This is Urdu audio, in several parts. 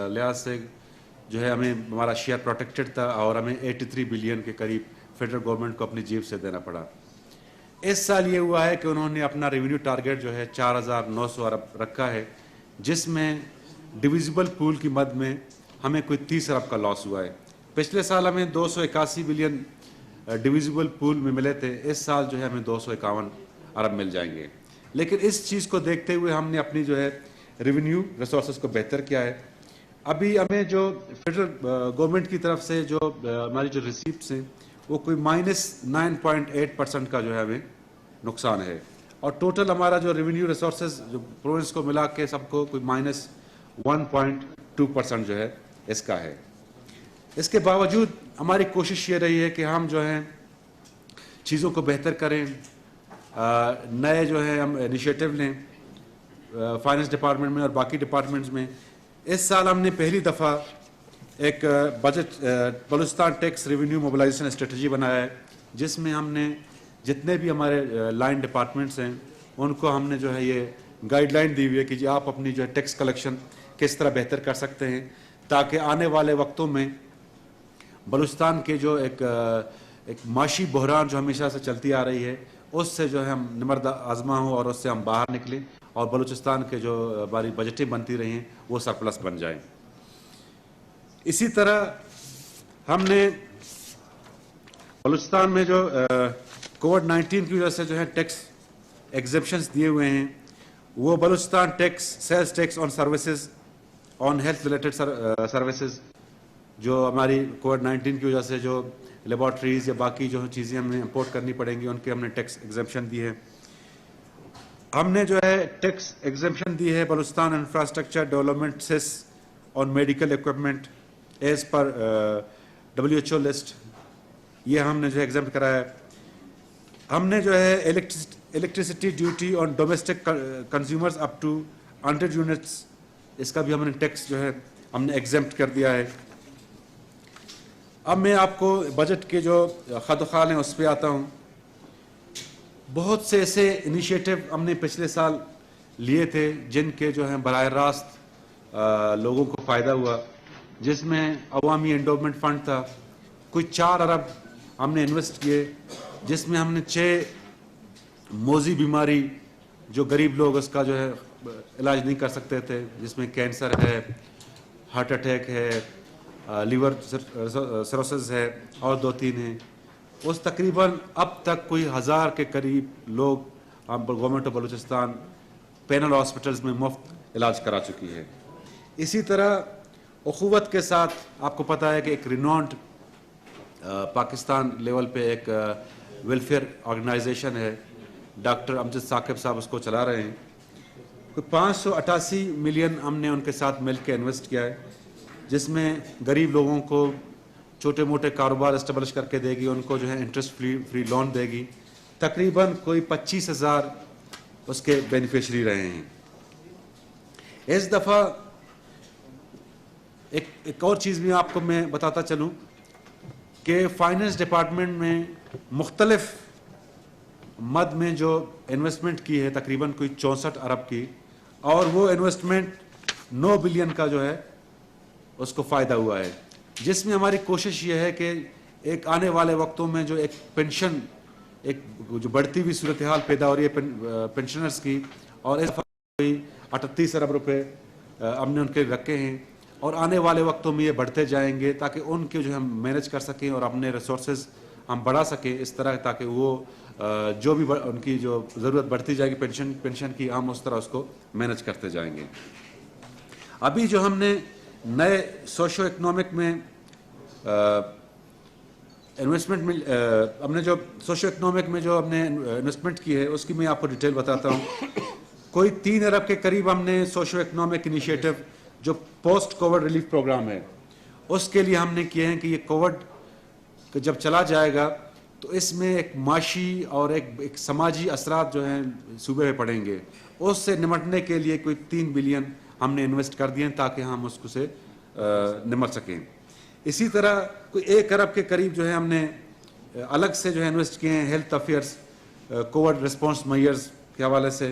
لحاظ سے جو ہے ہمیں ہمارا شیئر پروٹیکٹڈ تھا اور ہمیں 83 بلین کے قریب فیڈرل گورنمنٹ کو اپنی جیب سے دینا پڑا. اس سال یہ ہوا ہے کہ انہوں نے اپنا ریونیو ٹارگیٹ جو ہے 4,900 ارب رکھا ہے، جس میں ڈویزبل پول کی مد میں ہمیں کوئی 30 ارب کا لاس ہوا ہے. پچھلے سال ہمیں 281 بلین ڈویزبل پول میں ملے تھے، اس سال جو ہے ہمیں 251 ارب مل جائیں گے. لیکن اس چیز کو دیکھتے ہوئے ہم نے اپنی جو ہے ریونیو ریسورسز کو بہتر کیا ہے. ابھی ہمیں جو فیڈرل گورنمنٹ کی طرف سے جو ہماری جو ریسیپٹس ہیں وہ کوئی -9.8% کا جو ہے ہمیں نقصان ہے، اور ٹوٹل ہمارا جو ریونیو ریسورسز جو پروونس کو ملا کے سب کو کوئی -1.2% جو ہے اس کا ہے. اس کے باوجود ہماری کوشش یہ رہی ہے کہ ہم جو ہیں چیزوں کو بہتر کریں، نئے جو ہے ہم انیشیٹو لیں فائنانس ڈپارٹمنٹ میں اور باقی ڈپارٹمنٹس میں. اس سال ہم نے پہلی دفعہ ایک budget Balochistan tax revenue mobilization strategy بنایا ہے، جس میں ہم نے جتنے بھی ہمارے لائن ڈپارٹمنٹس ہیں ان کو ہم نے جو ہے یہ گائیڈ لائن دی ہوئی ہے کہ جی آپ اپنی جو ہے ٹیکس کلیکشن کس طرح بہتر کر سکتے ہیں، تاکہ آنے والے وقتوں میں بلوچستان کے جو ایک معاشی بحران جو ہمیشہ سے چلتی آ رہی ہے اس سے جو ہے ہم نمرد آزما ہوں اور اس سے ہم باہر نکلیں، اور بلوچستان کے جو ہماری بجٹیں بنتی رہی ہیں وہ سرپلس بن جائیں. اسی طرح ہم نے بلوچستان میں جو کووڈ-19 کی وجہ سے جو ہے ٹیکس ایگزیپشنز دیے ہوئے ہیں، وہ Balochistan tax sales tax on services on health related services جو ہماری کووڈ-19 کی وجہ سے جو لیبارٹریز یا باقی جو چیزیں ہمیں امپورٹ کرنی پڑیں گی ان کے ہم نے ٹیکس ایگزیمپشن دی ہے. ہم نے جو ہے ٹیکس ایگزیمپشن دی ہے Balochistan infrastructure development cess on medical equipment as per WHO list, یہ ہم نے جو ہے ایگزیمپٹ کرایا ہے. ہم نے جو ہے electricity duty on domestic consumers up to 100 units, اس کا بھی ہم نے ٹیکس جو ہے ہم نے ایگزیمپٹ کر دیا ہے. اب میں آپ کو بجٹ کے جو خد و خال ہیں اس پہ آتا ہوں. بہت سے ایسے انیشیٹو ہم نے پچھلے سال لیے تھے جن کے جو ہیں براہ راست لوگوں کو فائدہ ہوا، جس میں عوامی انڈومنٹ فنڈ تھا، کوئی 4 ارب ہم نے انویسٹ کیے، جس میں ہم نے 6 موذی بیماری جو غریب لوگ اس کا جو ہے علاج نہیں کر سکتے تھے، جس میں کینسر ہے، ہارٹ اٹیک ہے، لیور سروسز ہے اور 2-3 ہیں، اس تقریباً اب تک کوئی 1000 کے قریب لوگ government of Balochistan panel hospitals میں مفت علاج کرا چکی ہے. اسی طرح اخوت کے ساتھ آپ کو پتہ ہے کہ ایک رینونڈ پاکستان لیول پہ ایک ویلفیئر آرگنائزیشن ہے، ڈاکٹر امجد ثاقب صاحب اس کو چلا رہے ہیں. کوئی 588 ملین ہم نے ان کے ساتھ مل کے انویسٹ کیا ہے، جس میں غریب لوگوں کو چھوٹے موٹے کاروبار اسٹیبلش کر کے دے گی، ان کو جو ہے انٹرسٹ فری لون دے گی. تقریباً کوئی 25,000 اس کے بینیفیشری رہے ہیں. اس دفعہ ایک اور چیز بھی آپ کو میں بتاتا چلوں کہ فائنانس ڈپارٹمنٹ میں مختلف مد میں جو انویسٹمنٹ کی ہے تقریباً کوئی 64 ارب کی، اور وہ انویسٹمنٹ 9 بلین کا جو ہے اس کو فائدہ ہوا ہے، جس میں ہماری کوشش یہ ہے کہ ایک آنے والے وقتوں میں جو ایک پینشن ایک جو بڑھتی ہوئی صورتحال پیدا ہو رہی ہے پینشنرز کی، اور اس دفعہ کوئی 38 ارب روپے ہم نے ان کے رکھے ہیں، اور آنے والے وقتوں میں یہ بڑھتے جائیں گے تاکہ ان کے جو ہم مینج کر سکیں اور اپنے ریسورسز ہم بڑھا سکیں اس طرح، تاکہ وہ جو بھی ان کی جو ضرورت بڑھتی جائے گی پینشن کی، ہم اس طرح اس کو مینج کرتے جائیں گے. ابھی جو ہم نے نئے سوشو اکنامک میں انویسٹمنٹ میں ہم نے جو سوشو اکنامک میں جو ہم نے انویسٹمنٹ کی ہے اس کی میں آپ کو ڈیٹیل بتاتا ہوں. کوئی 3 ارب کے قریب ہم نے سوشو اکنامک انیشیٹو جو پوسٹ کووڈ ریلیف پروگرام ہے اس کے لیے ہم نے کیے ہیں کہ یہ کووڈ جب چلا جائے گا تو اس میں ایک معاشی اور ایک سماجی اثرات جو ہیں صوبے میں پڑیں گے، اس سے نمٹنے کے لیے کوئی 3 بلین ہم نے انویسٹ کر دیے ہیں تاکہ ہم اس کو سے نمٹ سکیں. اسی طرح کوئی 1 ارب کے قریب جو ہے ہم نے الگ سے جو ہے انویسٹ کیے ہیں health affairs Covid response measures کے حوالے سے.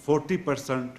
40%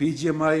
PGMI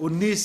19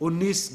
19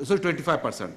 25%,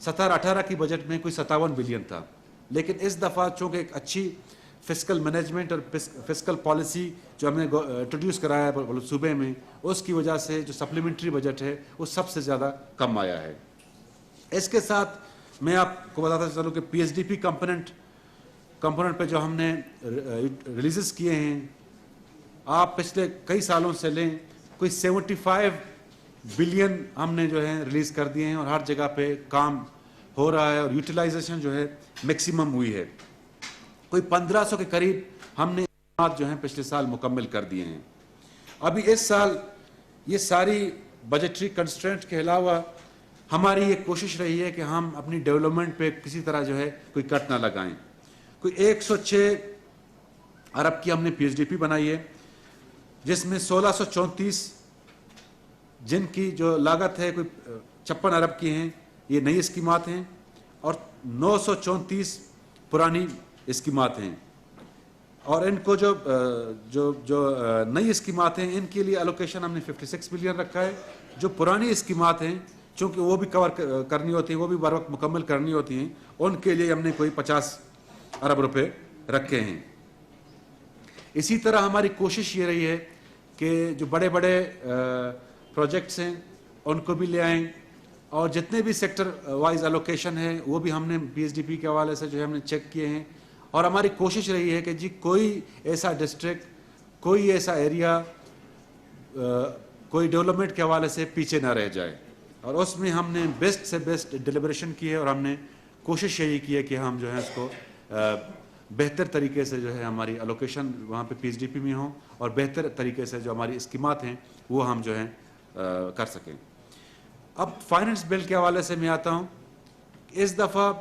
17-18 کی بجٹ میں کوئی 57 بلین تھا. لیکن اس دفعہ چونکہ ایک اچھی فسکل مینجمنٹ اور فسکل پالیسی جو ہم نے انٹروڈیوس کرایا ہے صوبے میں, اس کی وجہ سے جو سپلیمنٹری بجٹ ہے وہ سب سے زیادہ کم آیا ہے. اس کے ساتھ میں آپ کو بتاتا چلوں کہ P S D P component پہ جو ہم نے ریلیزز کیے ہیں, آپ پچھلے کئی سالوں سے لیں کوئی 75 بلین ہم نے جو ہے ریلیز کر دیے ہیں, اور ہر جگہ پہ کام ہو رہا ہے اور یوٹیلائزیشن جو ہے میکسیمم ہوئی ہے. کوئی 1500 کے قریب ہم نے جو ہیں پچھلے سال مکمل کر دیے ہیں. ابھی اس سال یہ ساری بجٹری کنسٹرینٹ کے علاوہ ہماری یہ کوشش رہی ہے کہ ہم اپنی ڈیولپمنٹ پہ کسی طرح جو ہے کوئی کٹ نہ لگائیں. کوئی 106 ارب کی ہم نے پی ایس ڈی پی بنائی ہے, جس میں 1634 جن کی جو لاگت ہے کوئی 56 ارب کی ہیں, یہ نئی اسکیمات ہیں, اور 934 پرانی اسکیمات ہیں. اور ان کو جو نئی اسکیمات ہیں ان کے لیے الوکیشن ہم نے 56 بلین رکھا ہے. جو پرانی اسکیمات ہیں چونکہ وہ بھی کور کرنی ہوتی ہیں, وہ بھی بر وقت مکمل کرنی ہوتی ہیں, ان کے لیے ہم نے کوئی 50 ارب روپے رکھے ہیں. اسی طرح ہماری کوشش یہ رہی ہے کہ جو بڑے بڑے پروجیکٹس ہیں ان کو بھی لے آئیں, اور جتنے بھی سیکٹر وائز الوکیشن ہے وہ بھی ہم نے پی ایس ڈی پی کے حوالے سے جو ہے ہم نے چیک کیے ہیں. اور ہماری کوشش رہی ہے کہ جی کوئی ایسا ڈسٹرکٹ, کوئی ایسا ایریا کوئی ڈیولپمنٹ کے حوالے سے پیچھے نہ رہ جائے, اور اس میں ہم نے بیسٹ سے بیسٹ ڈیلیبریشن کی ہے, اور ہم نے کوشش یہی کی ہے کہ ہم جو ہے اس کو بہتر طریقے سے جو ہے ہماری الوکیشن وہاں پہ پی ایس ڈی پی میں ہوں, اور بہتر طریقے سے جو ہماری اسکیمات ہیں وہ ہم جو ہیں کر سکیں. اب فائننس بل کے حوالے سے میں آتا ہوں. اس دفعہ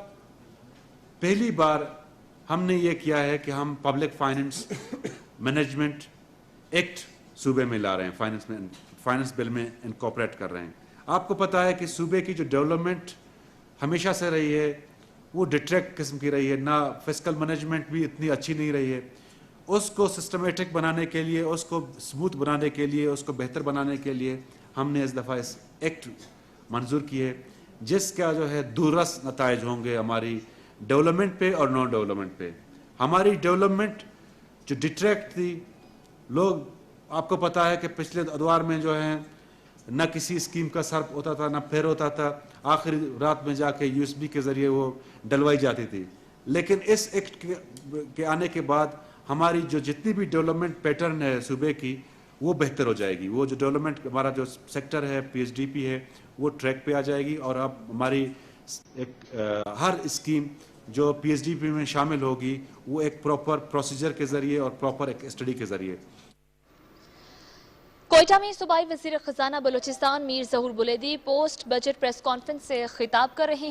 پہلی بار ہم نے یہ کیا ہے کہ ہم پبلک فائننس مینجمنٹ ایکٹ صوبے میں لا رہے ہیں, فائننس بل میں انکارپوریٹ کر رہے ہیں. آپ کو پتا ہے کہ صوبے کی جو ڈیولپمنٹ ہمیشہ سے رہی ہے وہ ڈٹریکٹ قسم کی رہی ہے, نہ فسکل مینجمنٹ بھی اتنی اچھی نہیں رہی ہے. اس کو سسٹمیٹک بنانے کے لیے, اس کو اسموتھ بنانے کے لیے, اس کو بہتر بنانے کے لیے ہم نے اس دفعہ اس ایکٹ منظور کی ہے, جس کا جو ہے دورس نتائج ہوں گے ہماری ڈیولپمنٹ پہ اور نان ڈیولپمنٹ پہ. ہماری ڈیولپمنٹ جو ڈٹریکٹ تھی, لوگ آپ کو پتا ہے کہ پچھلے ادوار میں جو ہے نہ کسی اسکیم کا سر ہوتا تھا, نہ پھیر ہوتا تھا, آخری رات میں جا کے یو ایس بی کے ذریعے وہ ڈلوائی جاتی تھی. لیکن اس ایکٹ کے آنے کے بعد ہماری جو جتنی بھی ڈیولپمنٹ پیٹرن ہے صوبے کی وہ بہتر ہو جائے گی. وہ جو ڈیولپمنٹ ہمارا جو سیکٹر ہے پی ایس ڈی پی ہے وہ ٹریک پہ آ جائے گی, اور اب ہماری ہر اسکیم جو پی ایس ڈی پی میں شامل ہوگی وہ ایک پراپر پروسیجر کے ذریعے اور پراپر ایک اسٹڈی کے ذریعے. کوئٹہ میں صوبائی وزیر خزانہ بلوچستان میر ظہور Buledi post budget press conference سے خطاب کر رہے ہیں.